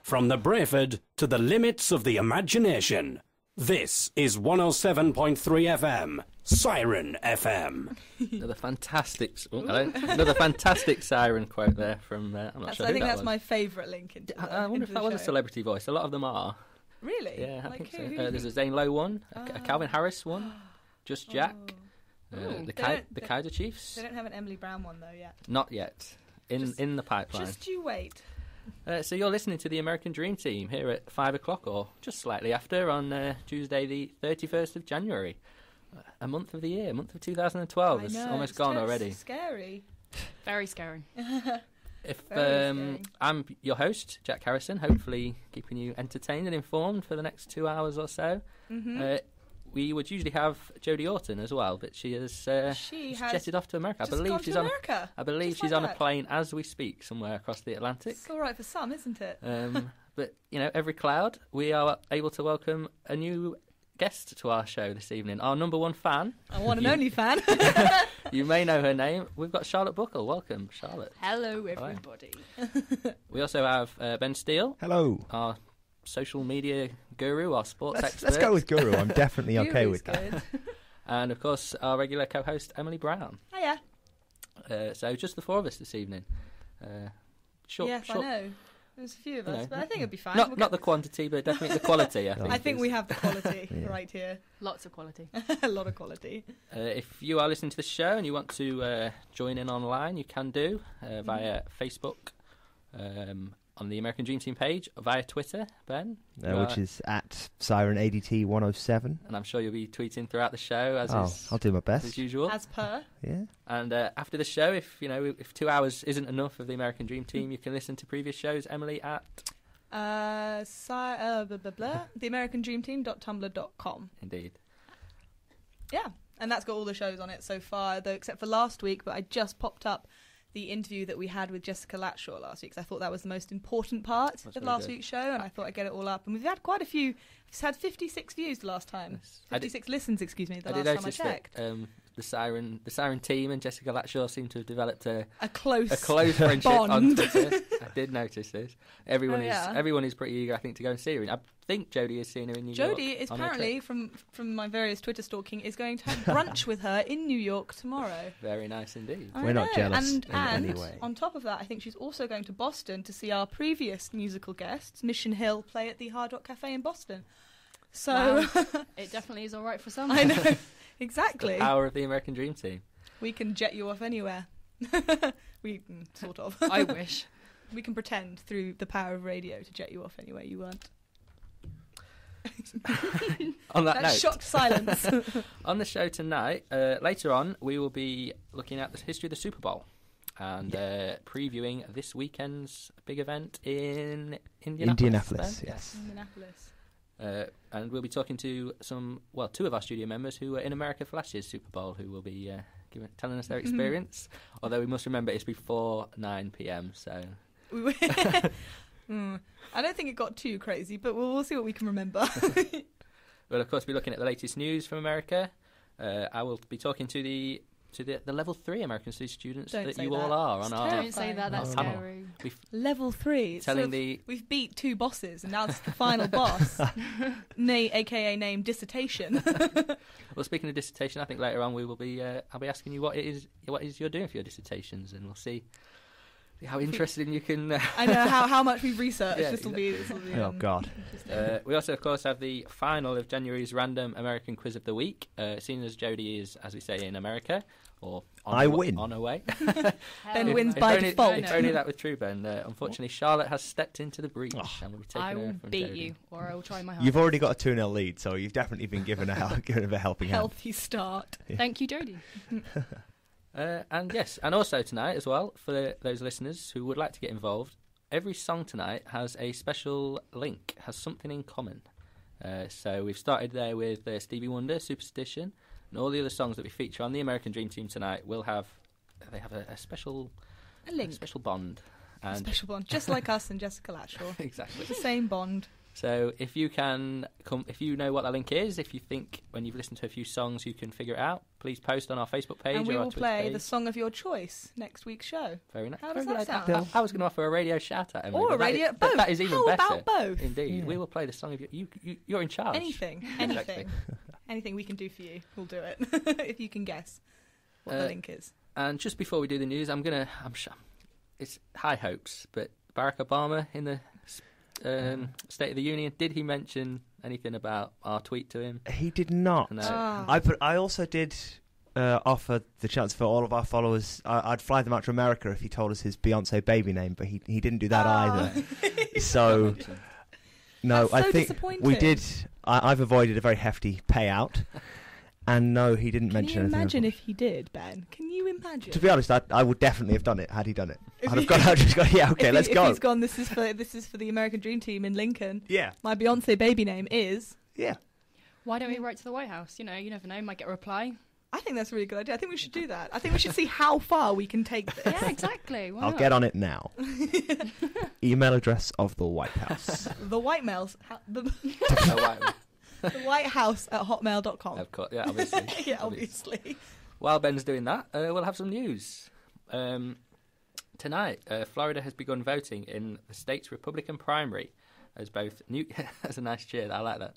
From the Brayford to the limits of the imagination. This is 107.3 FM, Siren FM. Another fantastic Siren quote there from, I'm not sure who I think that that's was. My favourite link into I wonder if that was a celebrity voice. A lot of them are. Really? Yeah, I Like think who? so. There's a Zane Lowe one, a Calvin Harris one, Just Jack, the Kaiser Chiefs. They don't have an Emily Browne one though yet. Not yet. In the pipeline. Just you wait. So you're listening to the American Dream Team here at 5 o'clock or just slightly after on Tuesday the 31st of January. A month of the year, a month of 2012. It's almost gone already. Scary. Very scary. I'm your host, Jack Harrison, hopefully keeping you entertained and informed for the next 2 hours or so. Mm-hmm. We would usually have Jodie Orton as well, but she has jetted off to America. I believe she's on a plane as we speak somewhere across the Atlantic. It's all right for some, isn't it? But, every cloud, we are able to welcome a new guest to our show this evening. Our number one fan. Our one and only fan. You may know her name. We've got Charlotte Buckell. Welcome, Charlotte. Hello, everybody. We also have Ben Steele. Hello. Our social media guru, our sports expert. Let's go with guru. I'm definitely okay with that. And, of course, our regular co-host, Emily Browne. Hiya. So just the four of us this evening. Yes, I know. There's a few of us, but I think it'll be fine. Not the quantity, but definitely the quality, I think we have the quality right here. Lots of quality. A lot of quality. If you are listening to the show and you want to join in online, you can do via Facebook, on the American Dream Team page, via Twitter, Ben. Which is at Siren ADT 107. And I'm sure you'll be tweeting throughout the show I'll do my best. As usual. As per. Yeah. And after the show, if 2 hours isn't enough of the American Dream Team, you can listen to previous shows, Emily, at theamericandreamteam.tumblr.com. Indeed. Yeah, and that's got all the shows on it so far, though, except for last week, but I just popped up the interview that we had with Jessica Latshaw last week, because I thought that was the most important part of last week's show, and I thought I'd get it all up. And we've had quite a few. We've had 56 views the last time. Yes. 56 listens, excuse me, the last time I checked. The Siren team and Jessica Latshaw seem to have developed a close friendship bond on Twitter. I did notice this. Everyone is pretty eager, I think, to go and see her. I think Jodie is seeing her in New York. Jodie is apparently, from my various Twitter stalking, is going to have brunch with her in New York tomorrow. Very nice indeed. We're not jealous and in any way. On top of that, I think she's also going to Boston to see our previous musical guests, Mission Hill, play at the Hard Rock Cafe in Boston. So wow. It definitely is all right for some. I know. Exactly. The power of the American Dream Team. We can jet you off anywhere. Sort of. I wish. We can pretend through the power of radio to jet you off anywhere you want. On that note, shocked silence. On the show tonight, later on, we will be looking at the history of the Super Bowl and previewing this weekend's big event in Indianapolis. Yes. Indianapolis. And we'll be talking to two of our studio members who were in America for last year's Super Bowl, who will be telling us their experience. Although we must remember it's before 9 p.m. So I don't think it got too crazy, but we'll see what we can remember. We'll of course be looking at the latest news from America. I will be talking to the level 3 American study students that you all are on our. Don't say that. That's scary. Level 3. We've beat 2 bosses, and now it's the final boss, aka named dissertation. Well, speaking of dissertation, I think later on we will be. I'll be asking you what it is you're doing for your dissertations, and we'll see how interesting you can. I know how much we've researched. Yeah, this will be. Oh God. We also, of course, have the final of January's random American quiz of the week. Seeing as Jodie is, as we say, in America. Or win. On her way. Ben wins by default. If only that was true, Ben. Unfortunately, Charlotte has stepped into the breach. And will be taking I will her from beat Jodie. you, or I will try my hardest. You've already got a 2-0 lead, so you've definitely been given a helping hand. Healthy start. Yeah. Thank you, Jodie. And also tonight as well, for those listeners who would like to get involved, every song tonight has a special link, has something in common. So we've started there with Stevie Wonder, Superstition, and all the other songs that we feature on the American Dream Team tonight will have a special link, a special bond. A special bond, just like us and Jessica Latshaw. Exactly. The same bond. So if you can if you know what that link is, if you think when you've listened to a few songs you can figure it out, please post on our Facebook page And we or our will Twitter play page. the song of your choice next week's show. Very nice. How does Very that nice. sound? I was going to offer a radio shout out, Emily. Or a but that radio... is- both. That is even How better. about both? Indeed. Yeah. We will play the song of you're in charge. Anything. Exactly. Anything we can do for you, we'll do it. If you can guess what the link is. And just before we do the news, I'm sure it's high hopes, but Barack Obama in the State of the Union, did he mention anything about our tweet to him? He did not. No. I also did offer the chance for all of our followers. I'd fly them out to America if he told us his Beyonce baby name, but he didn't do that either. So no, That's I so think disappointing. we did. I've avoided a very hefty payout, and no, he didn't Can mention you anything. imagine if he did, Ben? Can you imagine? To be honest, I would definitely have done it had he done it. If I'd have he- gone out, just gone, yeah, okay, let's If go. he's gone, this is for the American Dream Team in Lincoln. Yeah, My Beyonce baby name is... yeah. Why don't we write to the White House? You know, you never know, might get a reply. I think that's a really good idea. I think we should do that. I think we should see how far we can take this. Yeah, exactly. Why I'll not? get on it now. Email address of the White House. The White Mails... The Oh, wow. White House at hotmail.com. Of course, yeah, obviously. Yeah, obviously. While Ben's doing that, we'll have some news. Tonight, Florida has begun voting in the state's Republican primary as both Newt... That's a nice cheer. I like that.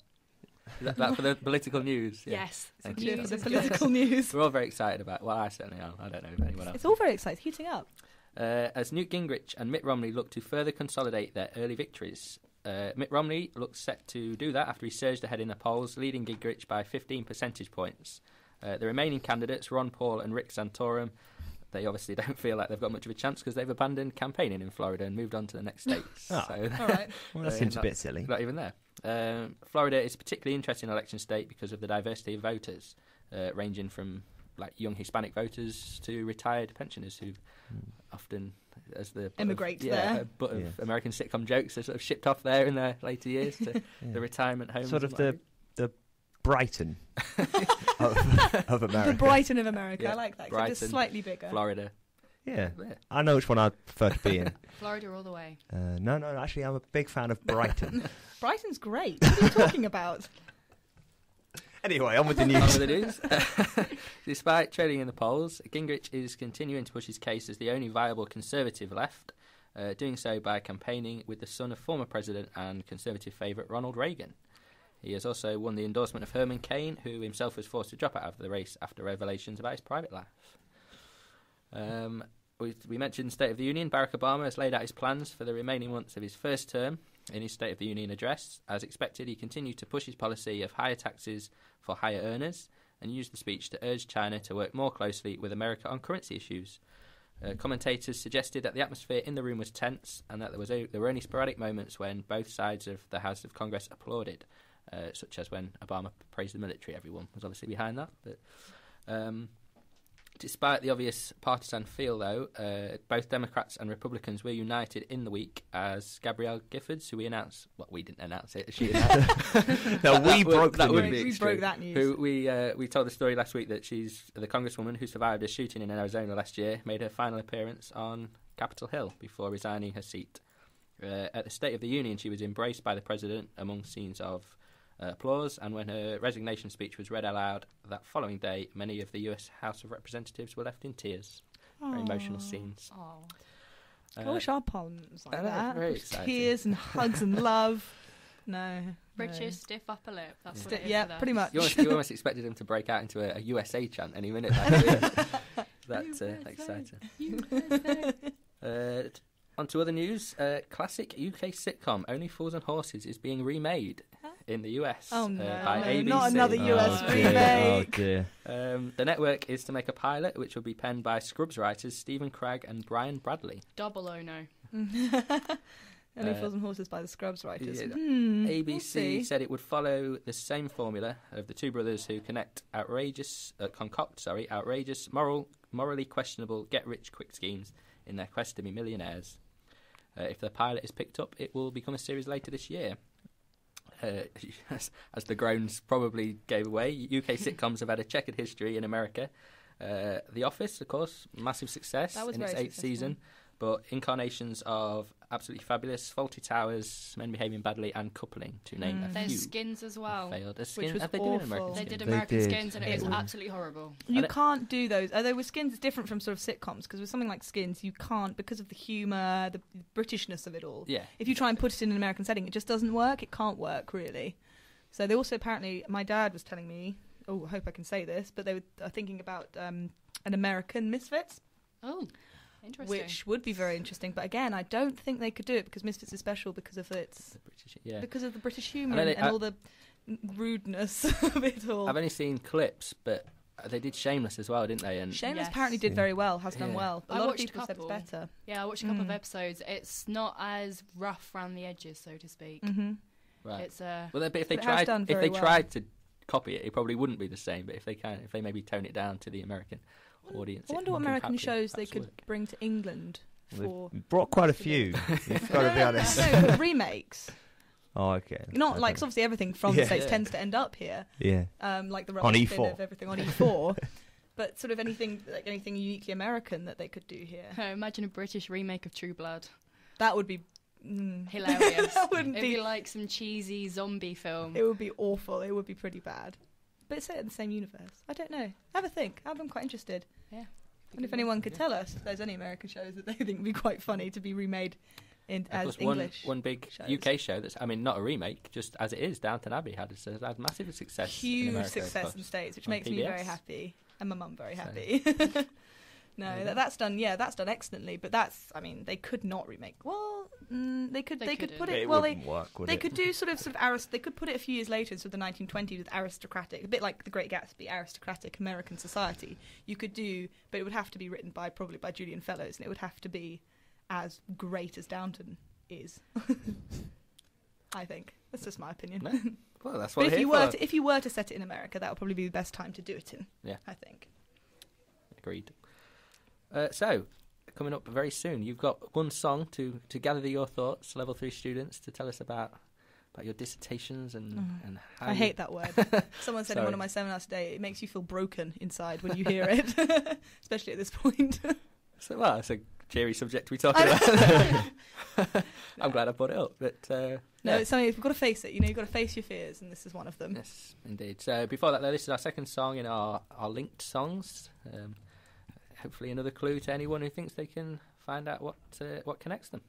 Is that for the political news? Yeah. Yes. Thank you. The News is political news. We're all very excited about it. Well, I certainly am. I don't know if anyone else. It's all very exciting. Heating up. As Newt Gingrich and Mitt Romney look to further consolidate their early victories. Mitt Romney looks set to do that after he surged ahead in the polls, leading Gingrich by 15 percentage points. The remaining candidates, Ron Paul and Rick Santorum, they obviously don't feel like they've got much of a chance because they've abandoned campaigning in Florida and moved on to the next states. Oh. So All right. Well, that seems a bit silly. not even there. Florida is a particularly interesting election state because of the diversity of voters, ranging from like young Hispanic voters to retired pensioners who often, as the Emigrate yeah, there. a butt of Yeah. American sitcom jokes, are sort of shipped off there in their later years to Yeah. the retirement homes. Sort and of what have the Brighton of America. The Brighton of America. Yeah, I like that. 'cause Brighton, it's slightly bigger. you. Florida. Yeah, Yeah. I know which one I'd prefer to be in. Florida all the way. No, actually, I'm a big fan of Brighton. Brighton's great. What are you talking about? Anyway, on with the On news. with the news. Despite trading in the polls, Gingrich is continuing to push his case as the only viable Conservative left, doing so by campaigning with the son of former President and Conservative favourite Ronald Reagan. He has also won the endorsement of Herman Cain, who himself was forced to drop out of the race after revelations about his private life. We mentioned State of the Union. Barack Obama has laid out his plans for the remaining months of his first term. In his State of the Union address, as expected, he continued to push his policy of higher taxes for higher earners and used the speech to urge China to work more closely with America on currency issues. Commentators suggested that the atmosphere in the room was tense and that there were only sporadic moments when both sides of the House of Congress applauded, such as when Obama praised the military. Everyone was obviously behind that. But despite the obvious partisan feel, though, both Democrats and Republicans were united in the week as Gabrielle Giffords, who we announced... Well, we didn't announce it. She announced No, we broke that the would news. be We extreme. broke that news. Who we told the story last week that she's the congresswoman who survived a shooting in Arizona last year, made her final appearance on Capitol Hill before resigning her seat. At the State of the Union, she was embraced by the president among scenes of applause, and when her resignation speech was read aloud that following day, many of the US House of Representatives were left in tears. Very emotional scenes. Oh. I wish our parliament was like I know, that. very Just exciting. tears and hugs and love. No. British stiff upper lip. That's what No. it is Yeah, for pretty them. much. You almost expected them to break out into a USA chant any minute. That's exciting. On to other news. Classic UK sitcom Only Fools and Horses is being remade in the US Oh, no. by No, ABC. not another US dear, remake. Oh dear. The network is to make a pilot which will be penned by Scrubs writers Stephen Cragg and Brian Bradley. Double oh no. Only Fools and Horses by the Scrubs writers. yeah, We'll ABC see. said it would follow the same formula of the two brothers who concoct outrageous, morally questionable get-rich-quick schemes in their quest to be millionaires. If the pilot is picked up, it will become a series later this year. As the groans probably gave away, UK sitcoms have had a checkered history in America. The Office, of course, massive success That was in its very 8th season, but incarnations of absolutely fabulous, faulty towers, men behaving badly, and coupling, to name a few. There's Skins as well. Failed. Which was they did awful. American They Skins. did American did. Skins, and it was absolutely horrible. You can't do those. Although with Skins, it's different from sort of sitcoms, because with something like Skins, you can't, because of the humour, the Britishness of it all. Yeah. If you try and put it in an American setting, it just doesn't work. It can't work, really. So they also apparently, my dad was telling me, I hope I can say this, but they were thinking about an American Misfits. Oh, interesting. Which would be very interesting, but again, I don't think they could do it because Misfits is special because of its because of the British humour and all the rudeness of it all. I've only seen clips, but they did Shameless as well, didn't they? And Shameless Yes. apparently did very well, has done well. A I lot of watched a people said it's couple. better. Yeah, I watched a couple of episodes. It's not as rough around the edges, so to speak. Mm-hmm. right. It's Well, but if they But it has done very well. tried to copy it, it probably wouldn't be the same. But if they maybe tone it down to the American audience, I wonder it what can American perhaps shows they could work. bring to England for. We've brought quite a few. You've got to be honest. No, but remakes. Oh, okay. Not Okay. like 'cause obviously everything from the Yeah. States Yeah. tends to end up here. Yeah. Like the On rubbish bin E4. of everything on E4. But sort of anything uniquely American that they could do here. Imagine a British remake of True Blood. That would be Hilarious. That wouldn't It'd be be. like some cheesy zombie film. It would be awful. It would be pretty bad. But it's set in the same universe. I don't know. Have a think. I'm quite interested. Yeah. And if anyone could tell us if there's any American shows that they think would be quite funny to be remade as Plus English. one big shows. UK show that's, I mean, not a remake, just as it is, Downton Abbey had massive success. in Huge America, of success course. in the States, which On makes me very PBS. happy. And my mum very So- happy. No, Yeah. that's done. Yeah, that's done excellently. But that's, I mean, they could not remake. Well, they could. They They could couldn't. put It it. Well, wouldn't work, would they it? could do sort of they could put it a few years later, sort of the 1920s with aristocratic, a bit like The Great Gatsby, aristocratic American society. You could do, but it would have to be written probably by Julian Fellows, and it would have to be as great as Downton is. I think that's just my opinion. No? Well, that's what But I'm here for. if you were to set it in America, that would probably be the best time to do it in. Yeah. I think. Agreed. So, coming up very soon, you've got one song to gather your thoughts, level 3 students, to tell us about your dissertations and how I you- hate that word. Someone said in Sorry. one of my seminars today, it makes you feel broken inside when you hear it, especially at this point. So, well, it's a cheery subject to be talking about. I'm glad I brought it up. But No, yeah. it's something you've got to face it. You've got to face your fears, and this is one of them. Yes, indeed. So before that, though, this is our second song in our linked songs. Hopefully another clue to anyone who thinks they can find out what connects them.